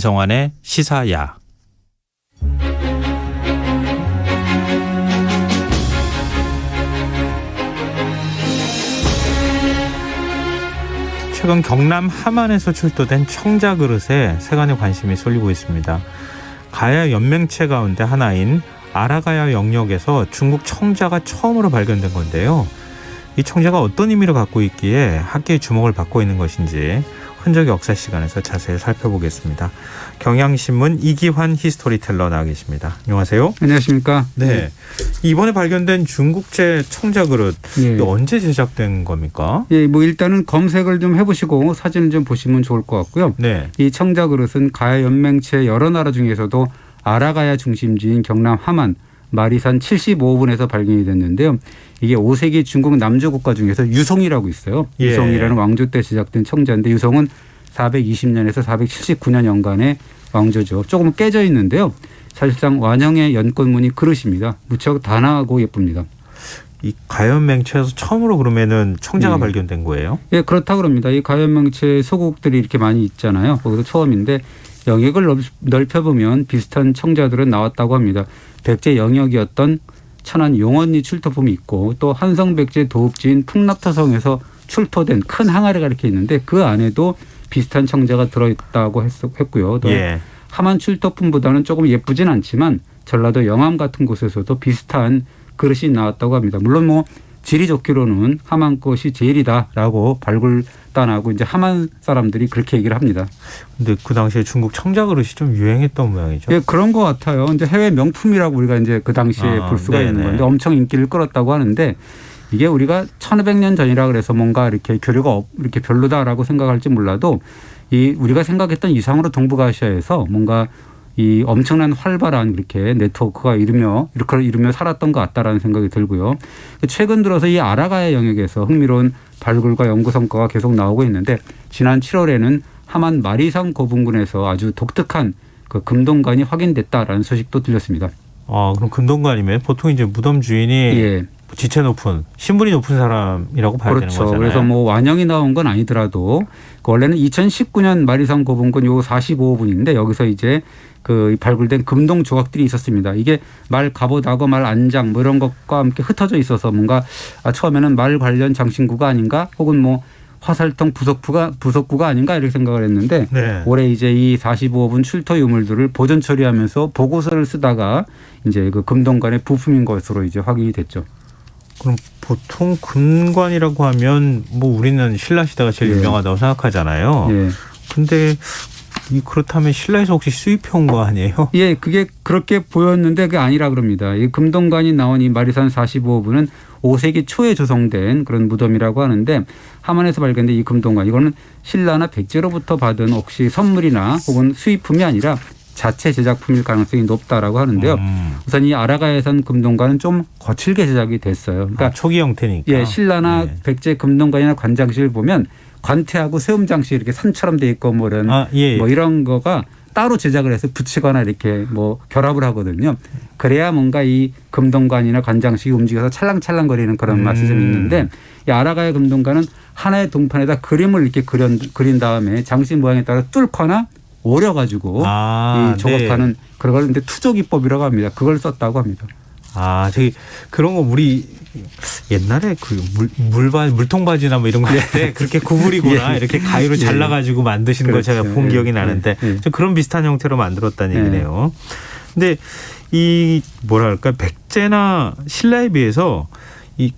안성환의 시사야. 최근 경남 함안에서 출토된 청자 그릇에 세간의 관심이 쏠리고 있습니다. 가야 연맹체 가운데 하나인 아라가야 영역에서 중국 청자가 처음으로 발견된 건데요. 이 청자가 어떤 의미를 갖고 있기에 학계의 주목을 받고 있는 것인지 흔적 역사 시간에서 자세히 살펴보겠습니다. 경향신문 이기환 히스토리텔러 나와 계십니다. 안녕하세요. 안녕하십니까. 네. 이번에 발견된 중국제 청자 그릇 언제 제작된 겁니까? 예, 뭐 일단은 검색을 좀 해보시고 사진을 좀 보시면 좋을 것 같고요. 네. 이 청자 그릇은 가야 연맹체 여러 나라 중에서도 아라가야 중심지인 경남 함안 마리산 75분에서 발견이 됐는데요. 이게 5세기 중국 남조 국가 중에서 유송이라고 있어요. 예. 유송이라는 왕조 때 제작된 청자인데 유송은 420년에서 479년 연간의 왕조죠. 조금 깨져 있는데요. 사실상 완형의 연꽃무늬 그릇입니다. 무척 단아하고 예쁩니다. 이 가연맹체에서 처음으로 그러면은 청자가 발견된 거예요? 예, 그렇다 그럽니다. 이 가연맹체 소국들이 이렇게 많이 있잖아요. 거기서 처음인데 영역을 넓혀보면 비슷한 청자들은 나왔다고 합니다. 백제 영역이었던 천안 용언리 출토품이 있고 또 한성백제 도읍지인 풍납터성에서 출토된 큰 항아리가 이렇게 있는데 그 안에도 비슷한 청자가 들어있다고 했고요. 또 함안 출토품보다는 조금 예쁘진 않지만 전라도 영암 같은 곳에서도 비슷한 그릇이 나왔다고 합니다. 물론 뭐 질이 좋기로는 함안 것이 제일이다라고 발굴단하고 이제 함안 사람들이 그렇게 얘기를 합니다. 근데 그 당시에 중국 청자 그릇이 좀 유행했던 모양이죠? 예, 그런 것 같아요. 이제 해외 명품이라고 우리가 이제 그 당시에 볼 수가 네네. 있는 건데 엄청 인기를 끌었다고 하는데 이게 우리가 1500년 전이라 그래서 뭔가 이렇게 교류가 이렇게 별로다라고 생각할지 몰라도 이 우리가 생각했던 이상으로 동북아시아에서 뭔가 이 엄청난 활발한 이렇게 네트워크가 이르며 살았던 것 같다라는 생각이 들고요. 최근 들어서 이 아라가야 영역에서 흥미로운 발굴과 연구 성과가 계속 나오고 있는데 지난 7월에는 함안 마리산 고분군에서 아주 독특한 그 금동관이 확인됐다라는 소식도 들렸습니다. 아, 그럼 금동관이면 보통 이제 무덤 주인이 지체 높은 신분이 높은 사람이라고 봐야 되는 거잖아요. 그래서 뭐 완형이 나온 건 아니더라도 원래는 2019년 마리산 고분군 요 45분인데 여기서 이제 그 발굴된 금동 조각들이 있었습니다. 이게 말 갑옷하고 말 안장 뭐 이런 것과 함께 흩어져 있어서 뭔가 처음에는 말 관련 장신구가 아닌가 혹은 뭐 화살통 부속구가 아닌가 이렇게 생각을 했는데 올해 이제 이 45분 출토 유물들을 보존 처리하면서 보고서를 쓰다가 이제 그 금동관의 부품인 것으로 이제 확인이 됐죠. 그럼 보통 금관이라고 하면 뭐 우리는 신라 시대가 제일 유명하다고 생각하잖아요. 근데 그렇다면 신라에서 혹시 수입해온 거 아니에요? 예, 그게 그렇게 보였는데 그게 아니라 그럽니다. 이 금동관이 나온 이 마리산 45부는 5세기 초에 조성된 그런 무덤이라고 하는데 함안에서 발견된 이 금동관 이거는 신라나 백제로부터 받은 혹시 선물이나 혹은 수입품이 아니라 자체 제작품일 가능성이 높다라고 하는데요. 우선 이 아라가야산 금동관은 좀 거칠게 제작이 됐어요. 그러니까 초기 형태니까. 예, 신라나 백제 금동관이나 관장실을 보면 관태하고 세움장식 이렇게 산처럼 돼 있고 뭐 이런 뭐 이런 거가 따로 제작을 해서 붙이거나 이렇게 뭐 결합을 하거든요. 그래야 뭔가 이 금동관이나 관장식이 움직여서 찰랑찰랑거리는 그런 맛이 좀 있는데 이 아라가야 금동관은 하나의 동판에다 그림을 이렇게 그린 다음에 장식 모양에 따라 뚫거나 오려가지고 이 조각하는 그런 걸 근데 투조기법이라고 합니다. 그걸 썼다고 합니다. 저기 그런 거 우리 옛날에 그 물통바지나 뭐 이런 거 할 때 그렇게 구부리거나 이렇게 가위로 잘라가지고 만드시는 걸 제가 본 기억이 나는데 그런 비슷한 형태로 만들었다는 얘기네요. 근데 이 뭐랄까 백제나 신라에 비해서 이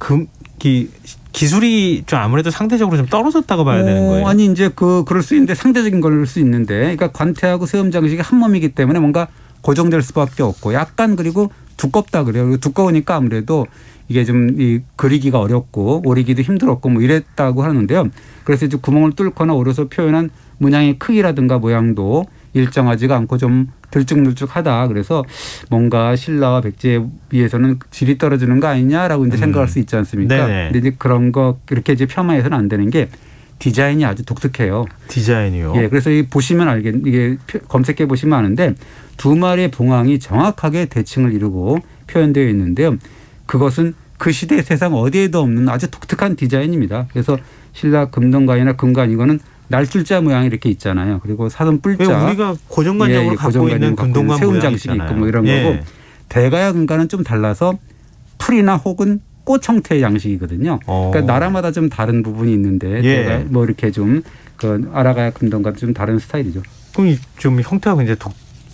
기술이 좀 아무래도 상대적으로 좀 떨어졌다고 봐야 되는 거예요. 아니 이제 그럴 수 있는데 상대적인 걸 수 있는데 그러니까 관태하고 세움 장식이 한 몸이기 때문에 뭔가 고정될 수밖에 없고 약간 그리고 두껍다 그래요. 그리고 두꺼우니까 아무래도 이게 좀 이 그리기가 어렵고 오리기도 힘들었고 뭐 이랬다고 하는데요. 그래서 이제 구멍을 뚫거나 오려서 표현한 문양의 크기라든가 모양도 일정하지가 않고 좀 들쭉날쭉하다. 그래서 뭔가 신라와 백제에 비해서는 질이 떨어지는 거 아니냐라고 이제 생각할 수 있지 않습니까? 근데 이제 그런 거 그렇게 이제 폄하해서는 안 되는 게 디자인이 아주 독특해요. 디자인이요? 예, 그래서 보시면 이게 검색해 보시면 아는데 두 마리의 봉황이 정확하게 대칭을 이루고 표현되어 있는데요. 그것은 그 시대 세상 어디에도 없는 아주 독특한 디자인입니다. 그래서 신라 금동관이나 금관 이거는 날줄자 모양이 이렇게 있잖아요. 그리고 사슴 뿔자. 왜 우리가 고정관념으로 갖고 있는 금동관 세움 모양이 장식이 있잖아요. 있고 뭐 이런 예. 거고 대가야 금과는 좀 달라서 풀이나 혹은 꽃 형태의 양식이거든요. 그러니까 나라마다 좀 다른 부분이 있는데 예. 대가 뭐 이렇게 좀 그 아라가야 금동과는 좀 다른 스타일이죠. 그럼 좀 형태가 굉장히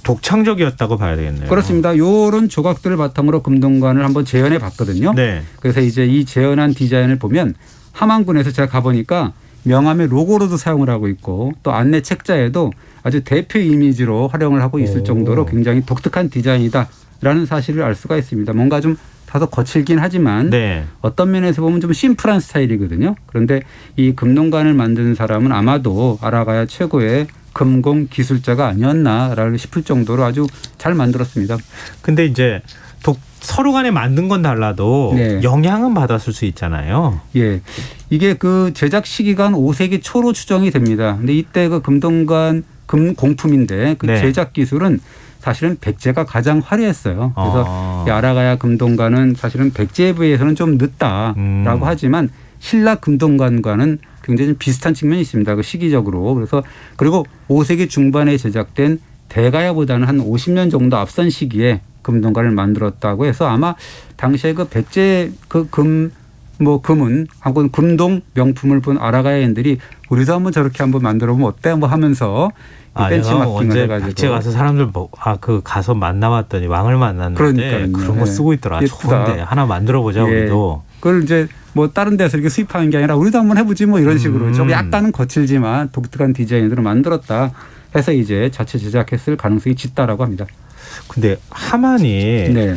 독창적이었다고 봐야 되겠네요. 그렇습니다. 이런 조각들을 바탕으로 금동관을 한번 재현해 봤거든요. 네. 그래서 이제 이 재현한 디자인을 보면 함안군에서 제가 가보니까 명함의 로고로도 사용을 하고 있고 또 안내 책자에도 아주 대표 이미지로 활용을 하고 있을 정도로 굉장히 독특한 디자인이다라는 사실을 알 수가 있습니다. 뭔가 좀 다소 거칠긴 하지만 네. 어떤 면에서 보면 좀 심플한 스타일이거든요. 그런데 이 금동관을 만드는 사람은 아마도 아라가야 최고의 금공 기술자가 아니었나라고 싶을 정도로 아주 잘 만들었습니다. 근데 이제 서로 간에 만든 건 달라도 네. 영향은 받았을 수 있잖아요. 예. 이게 그 제작 시기가 한 5세기 초로 추정이 됩니다. 근데 이때 그 금동관 금공품인데 그 네. 제작 기술은 사실은 백제가 가장 화려했어요. 그래서 이 아라가야 금동관은 사실은 백제에 비해서는 좀 늦다라고 하지만 신라 금동관과는 굉장히 비슷한 측면이 있습니다. 그 시기적으로. 그래서 그리고 5세기 중반에 제작된 대가야보다는 한 50년 정도 앞선 시기에 금동관을 만들었다고 해서 아마 당시에 그 백제 그 금은 하고 금동 명품을 본 아라가야인들이 우리도 한번 저렇게 한번 만들어 보면 어때 뭐 하면서 벤치마킹을 해가지고 백제 가서 사람들 그 가서 만나봤더니 왕을 만났는데 그러니까요. 그런 거 쓰고 있더라. 예쁘다. 좋은데 하나 만들어 보자 예. 우리도. 그걸 이제 뭐 다른 데서 이렇게 수입하는 게 아니라 우리도 한번 해보지 뭐 이런 식으로 좀 약간은 거칠지만 독특한 디자인으로 만들었다 해서 이제 자체 제작했을 가능성이 짙다라고 합니다. 근데 하만이 네.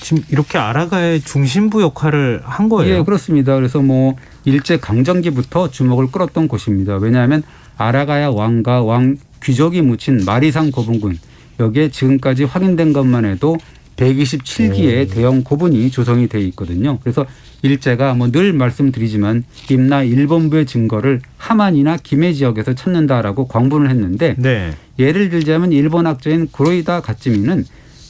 지금 이렇게 아라가의 중심부 역할을 한 거예요. 예, 그렇습니다. 그래서 뭐 일제 강점기부터 주목을 끌었던 곳입니다. 왜냐하면 아라가야 왕과 왕 귀족이 묻힌 마리상 고분군 여기에 지금까지 확인된 것만 해도 127기의 대형 고분이 조성이 돼 있거든요. 그래서 일제가 뭐 늘 말씀드리지만 임나 1본부의 증거를 하만이나 김해 지역에서 찾는다라고 광분을 했는데 네. 예를 들자면 일본 학자인 구로이다 가츠미는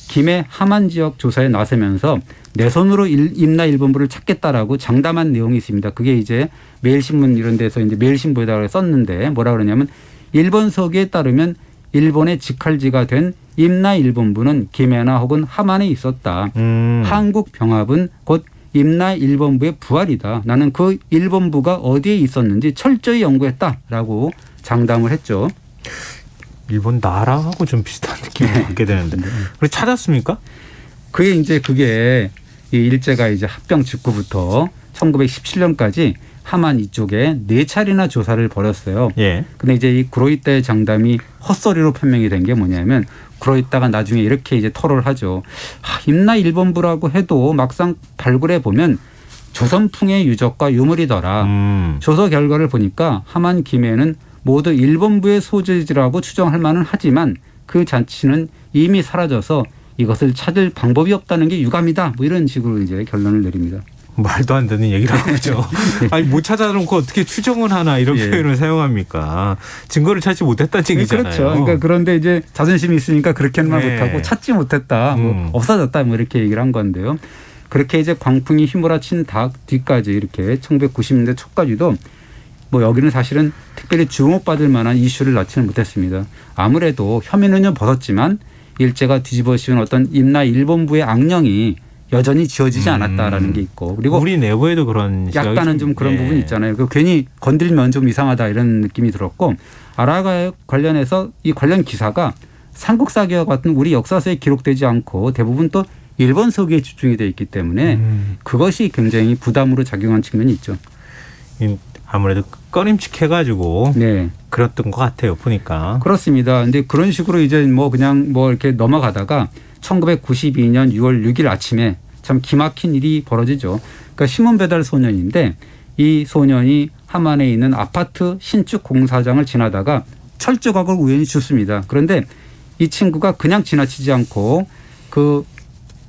김해 하만 지역 조사에 나서면서 내 손으로 임나 1본부를 찾겠다라고 장담한 내용이 있습니다. 그게 이제 매일신문 이런 데서 이제 매일신부에다가 썼는데 뭐라 그러냐면 일본 서기에 따르면 일본의 직할지가 된 임나 1본부는 김해나 혹은 하만에 있었다. 한국 병합은 곧 임나 1본부의 부활이다. 나는 그 1본부가 어디에 있었는지 철저히 연구했다라고 장담을 했죠. 일본 나라하고 좀 비슷한 느낌을 받게 되는데. 그래서 찾았습니까? 그게 이 일제가 이제 합병 직후부터 1917년까지 하만 이쪽에 4차례나 조사를 벌였어요. 예. 근데 이제 이 구로이다의 장담이 헛소리로 판명이 된 게 뭐냐면 구로이다가 나중에 이렇게 이제 토로를 하죠. 임나 1본부라고 해도 막상 발굴해 보면 조선풍의 유적과 유물이더라. 조사 결과를 보니까 하만 김해는 모두 1본부의 소재지라고 추정할 만은 하지만 그 잔치는 이미 사라져서 이것을 찾을 방법이 없다는 게 유감이다. 뭐 이런 식으로 이제 결론을 내립니다. 말도 안 되는 얘기라고 그러죠. 아니 못 찾아놓고 어떻게 추정을 하나 이런 예. 표현을 사용합니까? 증거를 찾지 못했다는 얘기잖아요. 그렇죠. 그러니까 그런데 이제 자존심이 있으니까 그렇게는 말 네. 못하고 찾지 못했다. 뭐 없어졌다. 뭐 이렇게 얘기를 한 건데요. 그렇게 이제 광풍이 휘몰아친 뒤까지 이렇게 1990년대 초까지도 뭐 여기는 사실은 특별히 주목받을 만한 이슈를 낳지는 못했습니다. 아무래도 혐의는 벗었지만 일제가 뒤집어 씌운 어떤 임나 1본부의 악령이 여전히 지워지지 않았다라는 게 있고 그리고 우리 내부에도 그런 약간은 좀 그런 부분이 있잖아요. 괜히 건들면 좀 이상하다 이런 느낌이 들었고 아라가에 관련해서 이 관련 기사가 삼국사기와 같은 우리 역사서에 기록되지 않고 대부분 또 일본 서기에 집중이 되어 있기 때문에 그것이 굉장히 부담으로 작용한 측면이 있죠. 아무래도 꺼림칙해가지고 네. 그랬던 것 같아요. 보니까. 그렇습니다. 근데 그런 식으로 이제 뭐 그냥 뭐 이렇게 넘어가다가 1992년 6월 6일 아침에 참 기막힌 일이 벌어지죠. 그러니까 신문 배달 소년인데 이 소년이 하만에 있는 아파트 신축 공사장을 지나다가 철조각을 우연히 줍습니다. 그런데 이 친구가 그냥 지나치지 않고 그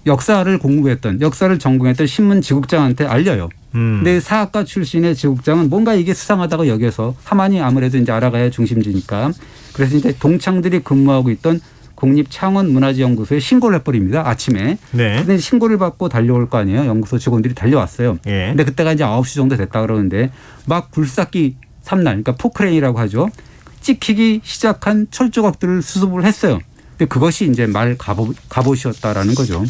역사를 전공했던 신문 지국장한테 알려요. 근데 사학과 출신의 지국장은 뭔가 이게 수상하다고 여겨서 하만이 아무래도 이제 아라가야 중심지니까 그래서 이제 동창들이 근무하고 있던 국립창원문화재연구소에 신고를 해버립니다. 아침에. 네. 근데 신고를 받고 달려올 거 아니에요. 연구소 직원들이 달려왔어요. 예. 근데 그때가 이제 9시 정도 됐다 그러는데 막 굴삭기 3날, 그러니까 포크레인이라고 하죠. 찍히기 시작한 철 조각들을 수습을 했어요. 근데 그것이 이제 말 갑옷이었다라는 거죠.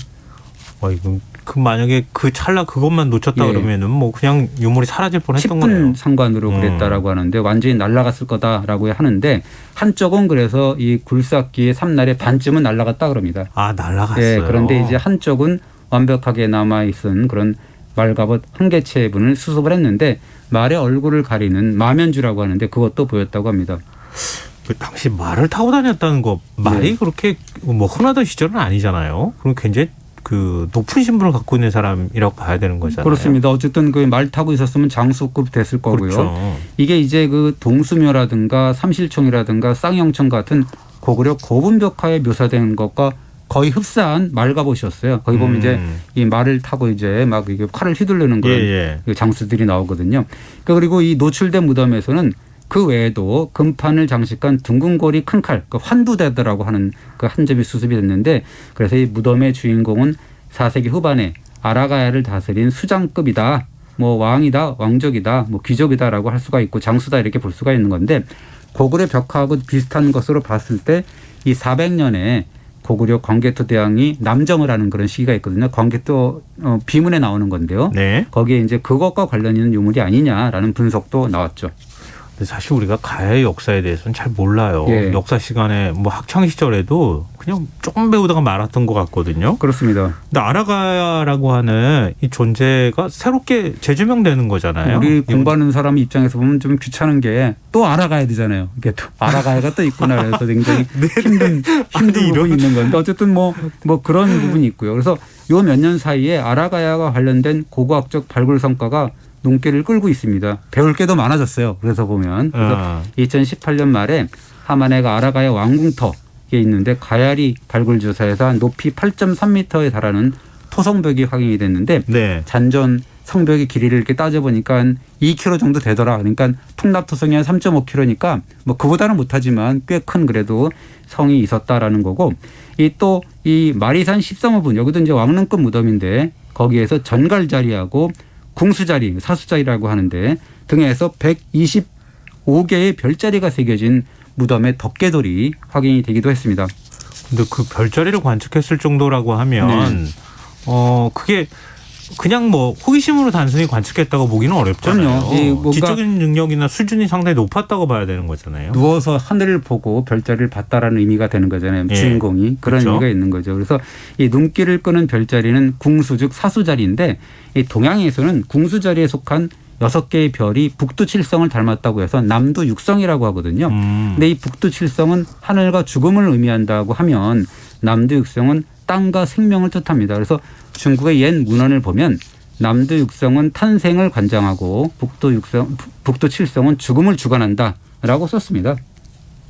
이거 그 만약에 그 찰나 그것만 놓쳤다 그러면은 뭐 그냥 유물이 사라질 뻔했던 10분 거네요. 상관으로 그랬다라고 하는데 완전히 날아갔을 거다라고 하는데 한쪽은 그래서 이 굴삭기의 삼날의 반쯤은 날아갔다 그럽니다. 날아갔어요. 그런데 이제 한쪽은 완벽하게 남아 있은 그런 말갑옷 한 개체분을 수습을 했는데 말의 얼굴을 가리는 마면주라고 하는데 그것도 보였다고 합니다. 그 당시 말을 타고 다녔다는 거 말이 그렇게 뭐 흔하던 시절은 아니잖아요. 그럼 굉장히 그 높은 신분을 갖고 있는 사람이라고 봐야 되는 거잖아요. 그렇습니다. 어쨌든 그 말 타고 있었으면 장수급 됐을 거고요. 그렇죠. 이게 이제 그 동수묘라든가 삼실총이라든가 쌍용총 같은 고구려 고분벽화에 묘사된 것과 거의 흡사한 말갑옷이었어요. 거기 보면 이제 이 말을 타고 이제 막 이게 칼을 휘두르는 그런 장수들이 나오거든요. 그리고 이 노출된 무덤에서는 그 외에도 금판을 장식한 둥근고리 큰 칼, 그 환두대더라고 하는 그 한 점이 수습이 됐는데 그래서 이 무덤의 주인공은 4세기 후반에 아라가야를 다스린 수장급이다, 뭐 왕이다, 왕족이다, 뭐 귀족이다라고 할 수가 있고 장수다 이렇게 볼 수가 있는 건데 고구려 벽화하고 비슷한 것으로 봤을 때 이 400년에 고구려 광개토 대왕이 남정을 하는 그런 시기가 있거든요. 광개토 비문에 나오는 건데요. 네. 거기에 이제 그것과 관련 있는 유물이 아니냐라는 분석도 나왔죠. 근데 사실 우리가 가야의 역사에 대해서는 잘 몰라요. 역사 시간에 뭐 학창 시절에도 그냥 조금 배우다가 말았던 것 같거든요. 그렇습니다. 근데 아라가야라고 하는 이 존재가 새롭게 재조명되는 거잖아요. 우리 공부하는 사람 입장에서 보면 좀 귀찮은 게 또 알아가야 되잖아요. 이게 또 아라가야가 또 있구나 그래서 굉장히 힘든 부분이 있는 건데 어쨌든 뭐 그런 부분이 있고요. 그래서 요 몇 년 사이에 아라가야가 관련된 고고학적 발굴 성과가 눈길을 끌고 있습니다. 배울 게 더 많아졌어요. 그래서 보면 그래서 2018년 말에 하만해가 아라가야 왕궁터에 있는데 가야리 발굴 조사에서 높이 8.3m에 달하는 토성벽이 확인이 됐는데 잔존 성벽의 길이를 이렇게 따져보니까 한 2km 정도 되더라. 그러니까 풍납토성이 한 3.5km니까 뭐 그보다는 못하지만 꽤 큰 그래도 성이 있었다라는 거고 이 마리산 13호분 여기도 이제 왕릉급 무덤인데 거기에서 전갈 자리하고 궁수자리, 사수자리라고 하는데 등에서 125개의 별자리가 새겨진 무덤의 덮개돌이 확인이 되기도 했습니다. 근데 그 별자리를 관측했을 정도라고 하면 그게 그냥 뭐 호기심으로 단순히 관측했다고 보기는 어렵잖아요. 지적인 능력이나 수준이 상당히 높았다고 봐야 되는 거잖아요. 누워서 하늘을 보고 별자리를 봤다라는 의미가 되는 거잖아요. 주인공이. 그런 의미가 있는 거죠. 그래서 이 눈길을 끄는 별자리는 궁수 즉 사수자리인데 이 동양에서는 궁수자리에 속한 6개의 별이 북두칠성을 닮았다고 해서 남두육성이라고 하거든요. 근데 이 북두칠성은 하늘과 죽음을 의미한다고 하면 남두육성은 땅과 생명을 뜻합니다. 그래서 중국의 옛 문헌을 보면 남두육성은 탄생을 관장하고 북두칠성은 죽음을 주관한다라고 썼습니다.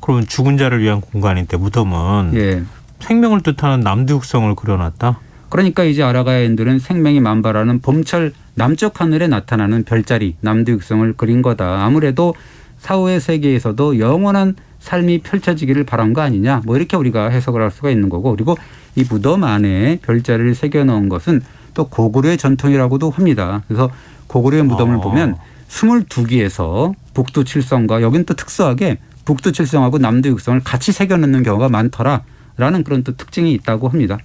그러면 죽은 자를 위한 공간인데 무덤은 생명을 뜻하는 남두육성을 그려놨다? 그러니까 이제 아라가야인들은 생명이 만발하는 봄철 남쪽 하늘에 나타나는 별자리 남두육성을 그린 거다. 아무래도 사후의 세계에서도 영원한 삶이 펼쳐지기를 바란 거 아니냐. 뭐 이렇게 우리가 해석을 할 수가 있는 거고 그리고 이 무덤 안에 별자리를 새겨놓은 것은 또 고구려의 전통이라고도 합니다. 그래서 고구려의 무덤을 보면 22기에서 북두칠성과 여긴 또 특수하게 북두칠성하고 남두육성을 같이 새겨놓는 경우가 많더라라는 그런 또 특징이 있다고 합니다.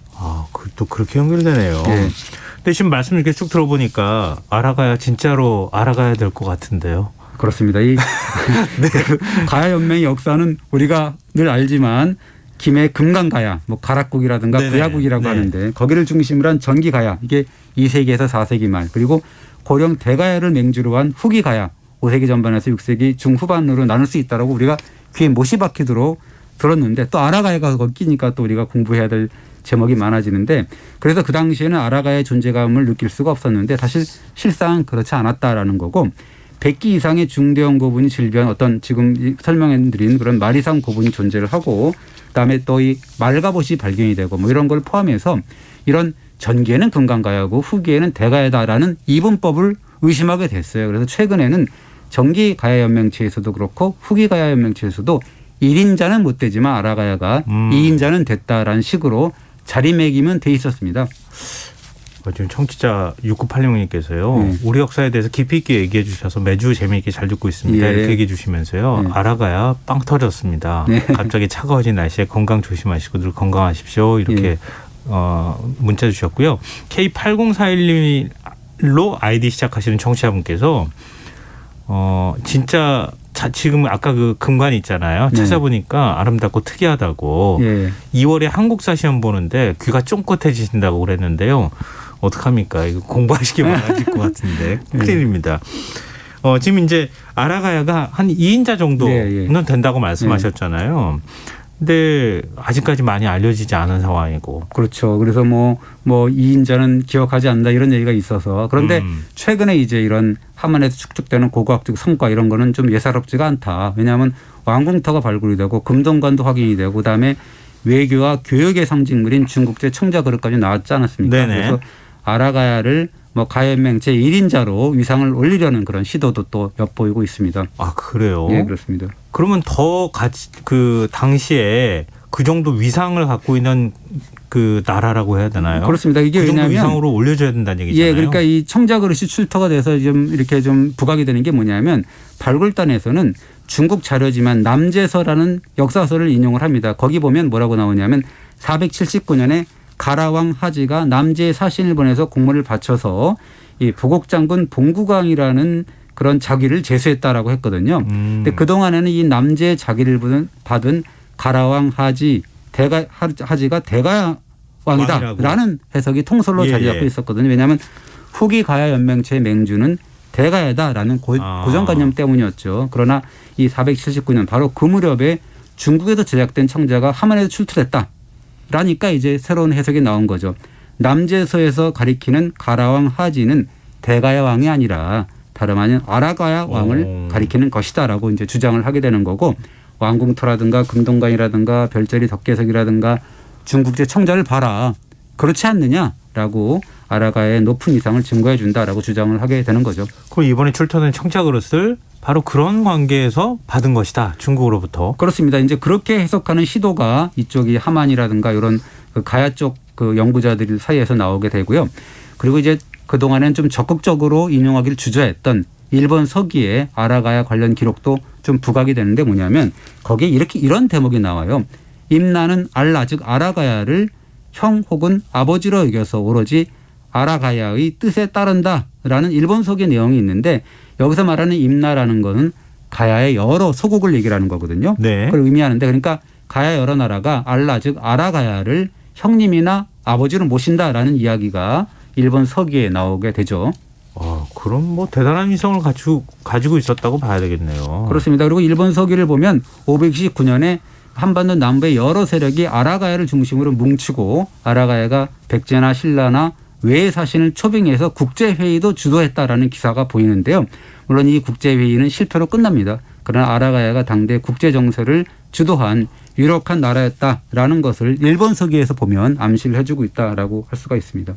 또 그렇게 연결되네요. 근데 지금 말씀 이렇게 쭉 들어보니까 아라가야 진짜로 알아가야 될 것 같은데요. 그렇습니다. 이 가야 연맹의 역사는 우리가 늘 알지만 김해 금강가야, 뭐 가락국이라든가 구야국이라고 하는데 거기를 중심으로 한 전기가야 이게 2세기에서 4세기 말 그리고 고령 대가야를 맹주로 한 후기가야 5세기 전반에서 6세기 중후반으로 나눌 수 있다라고 우리가 귀에 못이 박히도록 들었는데 또 아라가야가 거기 끼니까 또 우리가 공부해야 될 제목이 많아지는데 그래서 그 당시에는 아라가야의 존재감을 느낄 수가 없었는데 사실 실상 그렇지 않았다라는 거고 100기 이상의 중대형 고분이 질비한 어떤 지금 설명해드린 그런 마리산 고분이 존재를 하고 그다음에 또 이 말갑옷이 발견이 되고 뭐 이런 걸 포함해서 이런 전기에는 금강가야고 후기에는 대가야다라는 이분법을 의심하게 됐어요. 그래서 최근에는 전기가야연맹체에서도 그렇고 후기가야연맹체에서도 1인자는 못 되지만 아라가야가 2인자는 됐다라는 식으로 자리매김은 돼 있었습니다. 지금 청취자 6986님께서요. 네. 우리 역사에 대해서 깊이 있게 얘기해 주셔서 매주 재미있게 잘 듣고 있습니다. 예. 이렇게 얘기해 주시면서요. 네. 알아가야 빵 터졌습니다. 네. 갑자기 차가워진 날씨에 건강 조심하시고 늘 건강하십시오. 이렇게 예. 문자 주셨고요. K8041로 아이디 시작하시는 청취자분께서 진짜 지금 아까 그 금관 있잖아요. 네. 찾아보니까 아름답고 특이하다고. 예. 2월에 한국사 시험 보는데 귀가 쫑긋해지신다고 그랬는데요. 어떡합니까? 이거 공부하실 게 많아질 것 같은데. 큰일입니다. 지금 이제 아라가야가 한 2인자 정도는 된다고 말씀하셨잖아요. 근데 아직까지 많이 알려지지 않은 상황이고. 그렇죠. 그래서 뭐 2인자는 기억하지 않는다 이런 얘기가 있어서 그런데 최근에 이제 이런 하만에서 축적되는 고고학적 성과 이런 거는 좀 예사롭지가 않다. 왜냐하면 왕궁터가 발굴이 되고 금동관도 확인이 되고 그다음에 외교와 교역의 상징물인 중국제 청자 그릇까지 나왔지 않았습니까? 네네. 그래서 아라가야를 가연맹 제1인자로 위상을 올리려는 그런 시도도 또 엿보이고 있습니다. 아, 그래요? 예, 그렇습니다. 그러면 더 당시에 그 정도 위상을 갖고 있는 그 나라라고 해야 되나요? 그렇습니다. 이게 그 정도 왜냐하면 위상으로 올려줘야 된다는 얘기잖아요. 예, 그러니까 이 청자 그릇이 출토가 돼서 좀 이렇게 좀 부각이 되는 게 뭐냐면 발굴단에서는 중국 자료지만 남제서라는 역사서를 인용을 합니다. 거기 보면 뭐라고 나오냐면 479년에 가라왕 하지가 남제에 사신을 보내서 공문을 바쳐서 이 부곡장군 봉구광이라는 그런 자기를 제수했다라고 했거든요. 근데 그 동안에는 이 남제의 자기를 받은 가라왕 하지가 대가왕이다라는 해석이 통솔로 자리 잡고 있었거든요. 왜냐하면 후기 가야 연맹체 맹주는 대가야다라는 고정관념 때문이었죠. 그러나 이 479년 바로 그 무렵에 중국에서 제작된 청자가 하만에서 출토됐다. 라니까 이제 새로운 해석이 나온 거죠. 남제서에서 가리키는 가라왕 하지는 대가야 왕이 아니라 다름 아닌 아라가야 왕을 가리키는 것이다라고 이제 주장을 하게 되는 거고 왕궁터라든가 금동관이라든가 별자리 덕계석이라든가 중국제 청자를 봐라. 그렇지 않느냐라고 아라가야의 높은 이상을 증거해 준다라고 주장을 하게 되는 거죠. 그럼 이번에 출토된 청자 그릇을 바로 그런 관계에서 받은 것이다. 중국으로부터. 그렇습니다. 이제 그렇게 해석하는 시도가 이쪽이 하만이라든가 이런 그 가야 쪽 그 연구자들 사이에서 나오게 되고요. 그리고 이제 그동안엔 좀 적극적으로 인용하기를 주저했던 일본 서기의 아라가야 관련 기록도 좀 부각이 되는데 뭐냐면 거기에 이런 대목이 나와요. 임나는 알라 즉 아라가야를 형 혹은 아버지로 여겨서 오로지 아라가야의 뜻에 따른다라는 일본 서기의 내용이 있는데 여기서 말하는 임나라는 거는 가야의 여러 소국을 얘기하는 거거든요. 네. 그걸 의미하는데 그러니까 가야 여러 나라가 알라 즉 아라가야를 형님이나 아버지로 모신다라는 이야기가 일본 서기에 나오게 되죠. 그럼 뭐 대단한 위성을 가지고 있었다고 봐야 되겠네요. 그렇습니다. 그리고 일본 서기를 보면 529년에 한반도 남부의 여러 세력이 아라가야를 중심으로 뭉치고 아라가야가 백제나 신라나 외의 사신을 초빙해서 국제회의도 주도했다라는 기사가 보이는데요. 물론 이 국제회의는 실패로 끝납니다. 그러나 아라가야가 당대 국제정세를 주도한 유력한 나라였다라는 것을 일본 서기에서 보면 암시를 해주고 있다라고 할 수가 있습니다.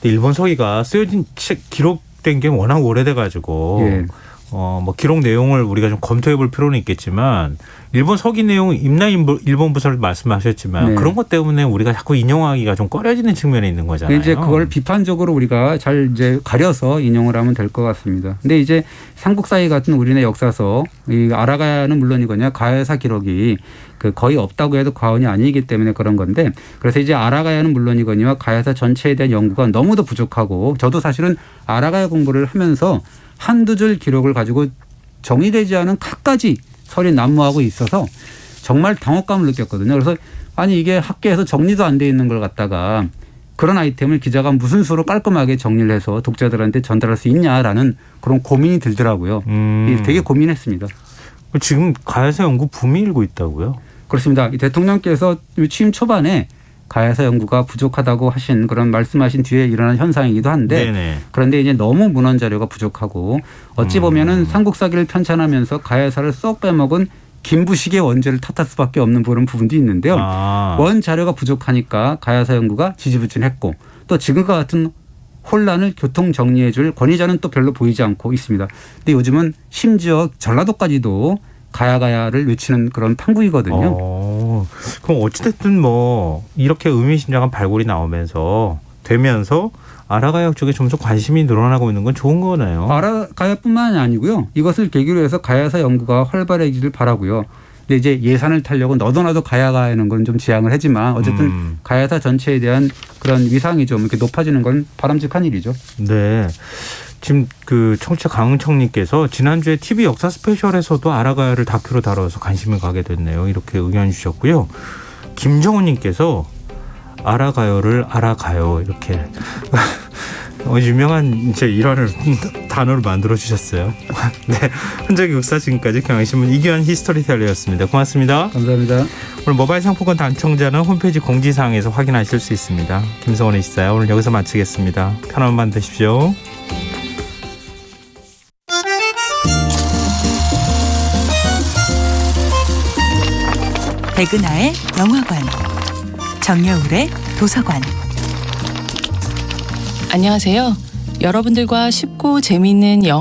일본 서기가 쓰여진 책 기록된 게 워낙 오래돼 가지고 예. 뭐 기록 내용을 우리가 좀 검토해 볼 필요는 있겠지만 일본 서기 내용 임나 일본 부서를 말씀하셨지만 네. 그런 것 때문에 우리가 자꾸 인용하기가 좀 꺼려지는 측면에 있는 거잖아요. 이제 그걸 비판적으로 우리가 잘 이제 가려서 인용을 하면 될 것 같습니다. 근데 이제 삼국사기 같은 우리네 역사서 이 아라가야는 물론이거냐 가야사 기록이 거의 없다고 해도 과언이 아니기 때문에 그런 건데 그래서 이제 아라가야는 물론이거니와 가야사 전체에 대한 연구가 너무도 부족하고 저도 사실은 아라가야 공부를 하면서 한두 줄 기록을 가지고 정리되지 않은 갖가지 설이 난무하고 있어서 정말 당혹감을 느꼈거든요. 그래서 아니 이게 학계에서 정리도 안 돼 있는 걸 갖다가 그런 아이템을 기자가 무슨 수로 깔끔하게 정리를 해서 독자들한테 전달할 수 있냐라는 그런 고민이 들더라고요. 되게 고민했습니다. 지금 가야사 연구 붐이 일고 있다고요? 그렇습니다. 이 대통령께서 취임 초반에 가야사 연구가 부족하다고 하신 그런 말씀하신 뒤에 일어난 현상이기도 한데 네네. 그런데 이제 너무 문헌 자료가 부족하고 어찌 보면은 삼국사기를 편찬하면서 가야사를 쏙 빼먹은 김부식의 원죄를 탓할 수밖에 없는 그런 부분도 있는데요. 원 자료가 부족하니까 가야사 연구가 지지부진했고 또 지금과 같은 혼란을 교통 정리해 줄 권위자는 또 별로 보이지 않고 있습니다. 근데 요즘은 심지어 전라도까지도 가야가야를 외치는 그런 판국이거든요. 그럼 어찌됐든 뭐 이렇게 의미심장한 발굴이 나오면서 되면서 아라가야 쪽에 점점 관심이 늘어나고 있는 건 좋은 거네요. 아라가야뿐만이 아니고요. 이것을 계기로 해서 가야사 연구가 활발해지길 바라고요. 근데 이제 예산을 타려고 너도나도 가야가는 건 좀 지양을 하지만 어쨌든 가야사 전체에 대한 그런 위상이 좀 이렇게 높아지는 건 바람직한 일이죠. 네. 지금 그 청취자 강은청님께서 지난주에 TV 역사 스페셜에서도 아라가야를 다큐로 다뤄서 관심을 가게 됐네요. 이렇게 의견 주셨고요. 김정훈님께서 아라가요를 알아가요 이렇게 유명한 이제 일화를 단어를 만들어 주셨어요. 네, 흔적의 역사 지금까지 경향신문 이규환 히스토리텔러였습니다. 고맙습니다. 감사합니다. 오늘 모바일 상품권 당첨자는 홈페이지 공지사항에서 확인하실 수 있습니다. 김성원의 시사요. 오늘 여기서 마치겠습니다. 편안한 밤 되십시오. 백은하의 영화관, 정여울의 도서관. 안녕하세요. 여러분들과 쉽고 재미있는 영화